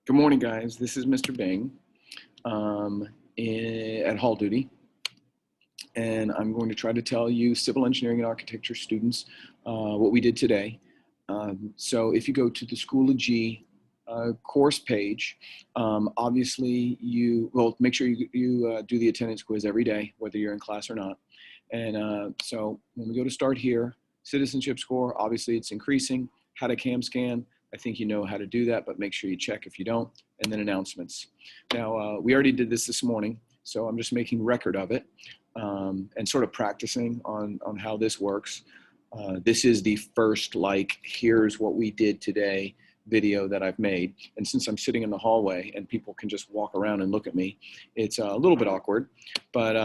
Good morning, guys. This is Mr. Bing at Hall Duty, and I'm going to try to tell you civil engineering and architecture students what we did today. So if you go to the Schoology course page, obviously make sure you do the attendance quiz every day, whether you're in class or not. And so when we go to start here, citizenship score, obviously it's increasing. How to cam scan, I think you know how to do that, but make sure you check if you don't. And then announcements. Now, we already did this morning, so I'm just making record of it and sort of practicing on how this works. This is the first, here's what we did today video that I've made. And since I'm sitting in the hallway and people can just walk around and look at me, it's a little bit awkward. But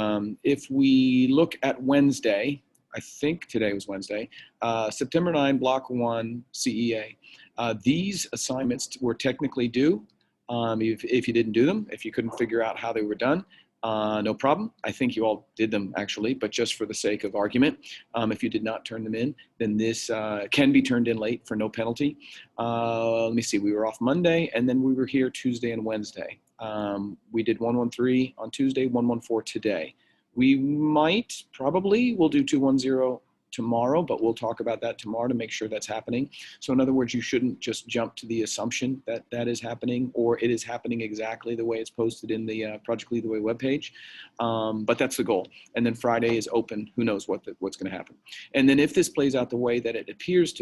if we look at Wednesday, I think today was Wednesday, September 9, Block 1, CEA. These assignments were technically due. If you didn't do them, if you couldn't figure out how they were done, no problem. I think you all did them actually, but just for the sake of argument, if you did not turn them in, then this can be turned in late for no penalty. Let me see, we were off Monday and then we were here Tuesday and Wednesday. We did 113 on Tuesday, 114 today. We will do 210 tomorrow, but we'll talk about that tomorrow to make sure that's happening. So in other words, you shouldn't just jump to the assumption that that is happening or it is happening exactly the way it's posted in the Project Lead the Way webpage. But that's the goal. And then Friday is open. Who knows what's going to happen. And then if this plays out the way that it appears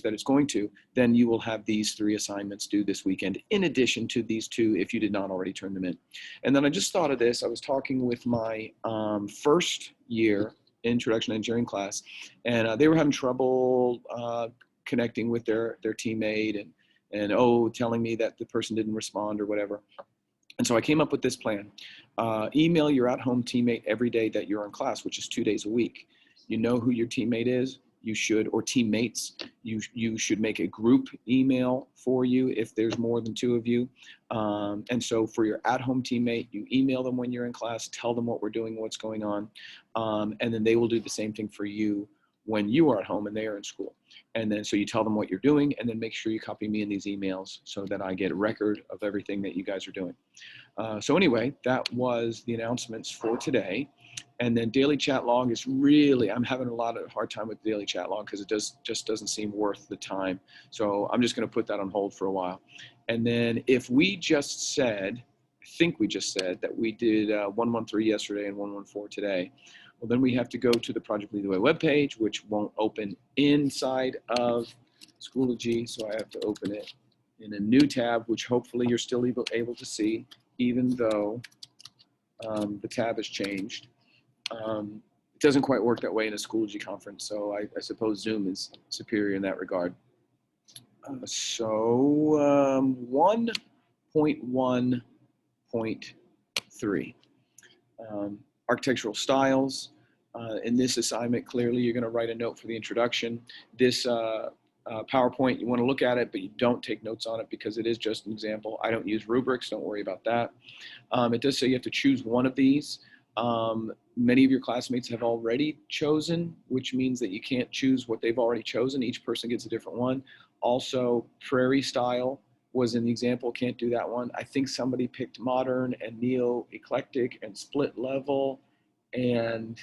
that it's going to, then you will have these 3 assignments due this weekend, in addition to these 2 if you did not already turn them in. And then I just thought of this. I was talking with my first year introduction to engineering class, and they were having trouble connecting with their teammate and telling me that the person didn't respond or whatever. And so I came up with this plan. Email your at-home teammate every day that you're in class, which is 2 days a week. You know who your teammate is. You should, or teammates, you should make a group email for you if there's more than 2 of you. And so for your at-home teammate, you email them when you're in class, tell them what we're doing, what's going on, and then they will do the same thing for you when you are at home and they are in school. And then so you tell them what you're doing, and then make sure you copy me in these emails so that I get a record of everything that you guys are doing. So anyway, that was the announcements for today. And then daily chat log is really, I'm having a lot of hard time with daily chat log because it just doesn't seem worth the time. So I'm just going to put that on hold for a while. And then if we just said, I think we just said that we did 113 yesterday and 114 today, well, then we have to go to the Project Lead the Way webpage, which won't open inside of Schoology. So I have to open it in a new tab, which hopefully you're still able to see, even though the tab has changed. It doesn't quite work that way in a Schoology conference, so I suppose Zoom is superior in that regard. So 1.1.3, architectural styles. In this assignment, clearly you're going to write a note for the introduction. This PowerPoint, you want to look at it, but you don't take notes on it because it is just an example. I don't use rubrics, don't worry about that. It does say you have to choose one of these. Many of your classmates have already chosen, which means that you can't choose what they've already chosen. Each person gets a different one. Also, prairie style was in the example, can't do that one. I think somebody picked modern and neo-eclectic and split level and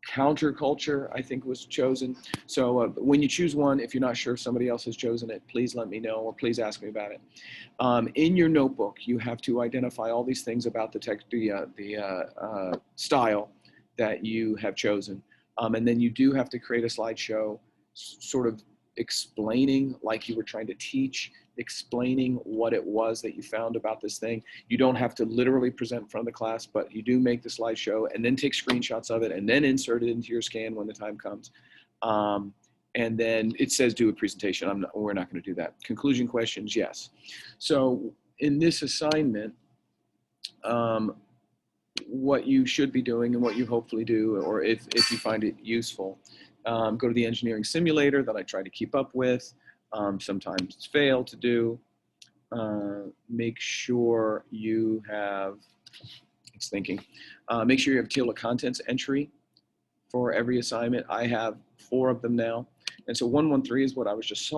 counterculture, I think, was chosen. So when you choose one, if you're not sure if somebody else has chosen it, please let me know or please ask me about it. In your notebook, you have to identify all these things about the style that you have chosen. And then you do have to create a slideshow sort of explaining, like you were trying to teach, explaining what it was that you found about this thing. You don't have to literally present in front of the class, but you do make the slideshow and then take screenshots of it and then insert it into your scan when the time comes. And then it says do a presentation. We're not going to do that. Conclusion questions, yes. So in this assignment, what you should be doing and what you hopefully do, or if you find it useful, go to the engineering simulator that I try to keep up with. Sometimes it's failed to do. Make sure you have, make sure you have a table of contents entry for every assignment. I have 4 of them now. And so 113 is what I was just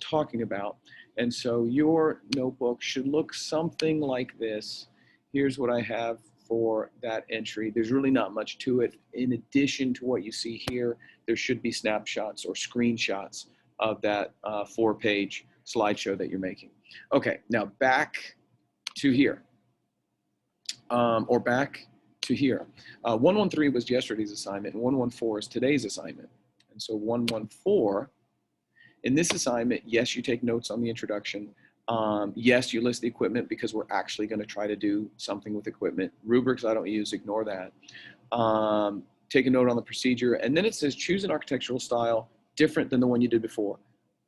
talking about. And so your notebook should look something like this. Here's what I have for that entry. There's really not much to it. In addition to what you see here, there should be snapshots or screenshots of that 4-page slideshow that you're making. Okay, now back to here, or back to here. 113 was yesterday's assignment, and 114 is today's assignment. And so 114, in this assignment, yes, you take notes on the introduction. Yes, you list the equipment because we're actually going to try to do something with equipment. Rubrics I don't use, ignore that. Take a note on the procedure, and then it says choose an architectural style different than the one you did before.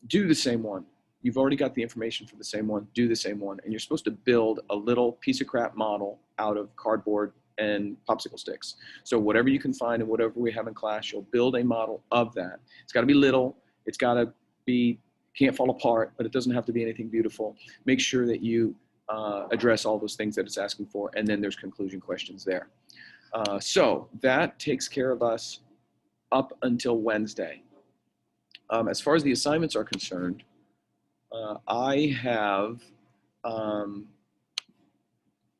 Do the same one. You've already got the information for the same one, do the same one. And you're supposed to build a little piece of crap model out of cardboard and popsicle sticks. So whatever you can find and whatever we have in class, you'll build a model of that. It's got to be little. It's got to be, can't fall apart, but it doesn't have to be anything beautiful. Make sure that you address all those things that it's asking for, and then there's conclusion questions there. So that takes care of us up until Wednesday. As far as the assignments are concerned, I have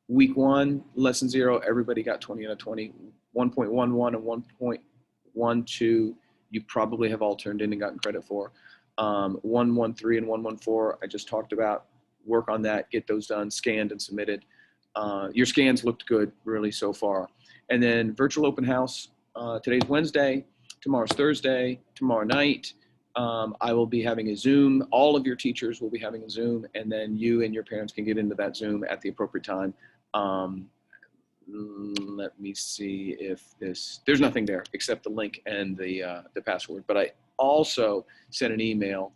week 1, lesson 0, everybody got 20 out of 20. 1.11 and 1.12, you probably have all turned in and gotten credit for. 113 and 114, I just talked about. Work on that, get those done, scanned and submitted. Your scans looked good, really, so far. And then virtual open house, today's Wednesday, tomorrow's Thursday, tomorrow night. I will be having a Zoom. All of your teachers will be having a Zoom, and then you and your parents can get into that Zoom at the appropriate time. Let me see if there's nothing there except the link and the password, but I also sent an email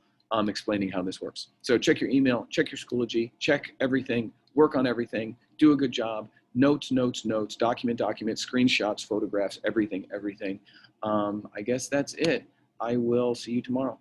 explaining how this works. So check your email, check your Schoology, check everything, work on everything, do a good job, notes, document, screenshots, photographs, everything. I guess that's it. I will see you tomorrow.